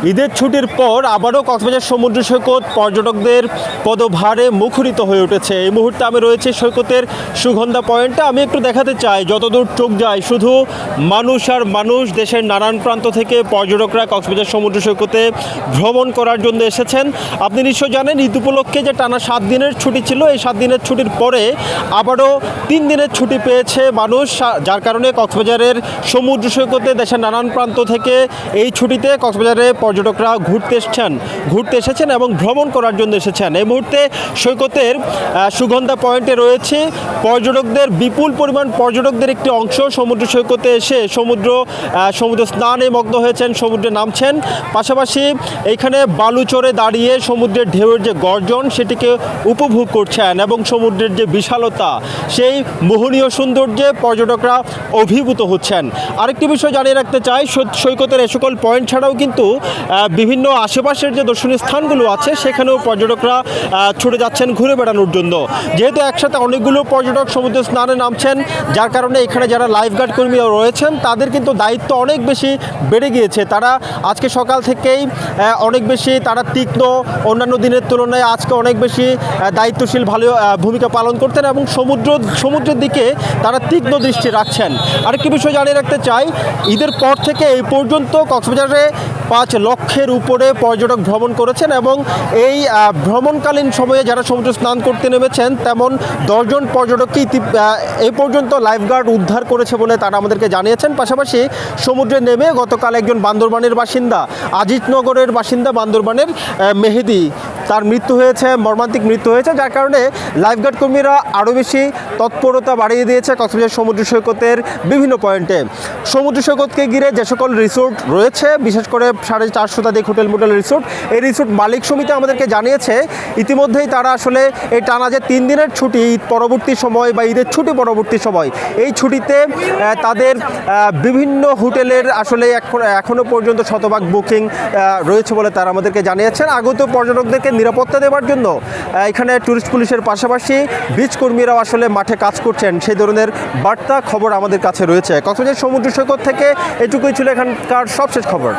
ঈদের ছুটির পর আবারও কক্সবাজার সমুদ্র সৈকত পর্যটকদের পদভারে মুখরিত হয়ে উঠেছে। এই মুহূর্তে আমি রয়েছে সৈকতের সুগন্ধা পয়েন্টে। আমি একটু দেখাতে চাই, যতদূর চোখ যায় শুধু মানুষ আর মানুষ। দেশের নানান প্রান্ত থেকে পর্যটকরা কক্সবাজার সমুদ্র সৈকতে ভ্রমণ করার জন্য এসেছেন। আপনি নিশ্চয় জানেন, ঈদ উপলক্ষে যে টানা 7 দিনের ছুটি ছিল, এই 7 দিনের ছুটির পরে আবারও 3 দিনের ছুটি পেয়েছে মানুষ, যার কারণে কক্সবাজারের সমুদ্র সৈকতে দেশের নানান প্রান্ত থেকে এই ছুটিতে কক্সবাজারে পর্যটকরা ঘুরতে এসেছেন এবং ভ্রমণ করার জন্য এসেছেন। এই মুহূর্তে সৈকতের সুগন্ধা পয়েন্টে রয়েছে বিপুল পরিমাণ পর্যটকদের একটি অংশ সমুদ্র সৈকতে এসে সমুদ্র স্নানে মগ্ন হয়েছেন, সমুদ্রে নামছেন। পাশাপাশি এখানে বালুচরে দাঁড়িয়ে সমুদ্রের ঢেউয়ের যে গর্জন সেটিকে উপভোগ করছেন এবং সমুদ্রের যে বিশালতা, সেই মোহনীয় সৌন্দর্যে পর্যটকরা অভিভূত হচ্ছেন। আরেকটি বিষয় জানিয়ে রাখতে চাই, সৈকতের এ সকল পয়েন্ট ছাড়াও কিন্তু বিভিন্ন আশেপাশের যে দর্শনীয় স্থানগুলো আছে সেখানেও পর্যটকরা ছুটে যাচ্ছেন ঘুরে বেড়ানোর জন্য। যেহেতু একসাথে অনেকগুলো পর্যটক সমুদ্র স্নানে নামছেন, যার কারণে এখানে যারা লাইফগার্ড কর্মীরা রয়েছেন তাদের কিন্তু দায়িত্ব অনেক বেশি বেড়ে গিয়েছে। তারা আজকে সকাল থেকেই অনেক বেশি তারা তীক্ষ্ণ, অন্যান্য দিনের তুলনায় আজকে অনেক বেশি দায়িত্বশীল ভালো ভূমিকা পালন করতেন এবং সমুদ্রের দিকে তারা তীক্ষ্ণ দৃষ্টি রাখছেন। আরেকটি বিষয় জানিয়ে রাখতে চাই, ঈদের পর থেকে এই পর্যন্ত কক্সবাজারে 5 লক্ষের উপরে পর্যটক ভ্রমণ করেছেন এবং এই ভ্রমণকালীন সময়ে যারা সমুদ্র স্নান করতে নেমেছেন তেমন 10 জন পর্যটককে এই পর্যন্ত লাইফগার্ড উদ্ধার করেছে বলে তারা আমাদেরকে জানিয়েছেন। পাশাপাশি সমুদ্রে নেমে গতকাল একজন বান্দরবানের বাসিন্দা, আজিজনগরের বাসিন্দা বান্দরবানের মেহেদি, তার মৃত্যু হয়েছে, মর্মান্তিক মৃত্যু হয়েছে, যার কারণে লাইফগার্ড কর্মীরা আরও বেশি তৎপরতা বাড়িয়ে দিয়েছে কক্সবাজার সমুদ্র সৈকতের বিভিন্ন পয়েন্টে। সমুদ্র সৈকতকে ঘিরে যে সকল রিসোর্ট রয়েছে, বিশেষ করে 450 শতাধিক হোটেল মোটেল রিসোর্ট, এই রিসোর্ট মালিক সমিতি আমাদেরকে জানিয়েছে ইতিমধ্যেই তারা আসলে এই টানা যে 3 দিনের ছুটি, ঈদ পরবর্তী সময় বা ঈদের ছুটি পরবর্তী সময়, এই ছুটিতে তাদের বিভিন্ন হোটেলের আসলে এখনও পর্যন্ত শতভাগ বুকিং রয়েছে বলে তারা আমাদেরকে জানিয়েছেন। আগত পর্যটকদেরকে নিরাপত্তা দেওয়ার জন্য এখানে ট্যুরিস্ট পুলিশের পাশাপাশি বিচ কর্মীরাও আসলে মাঠে কাজ করছেন, সেই ধরনের বার্তা খবর আমাদের কাছে রয়েছে। কক্সবাজার সমুদ্র সৈকত থেকে এটুকুই ছিল এখানকার সবশেষ খবর।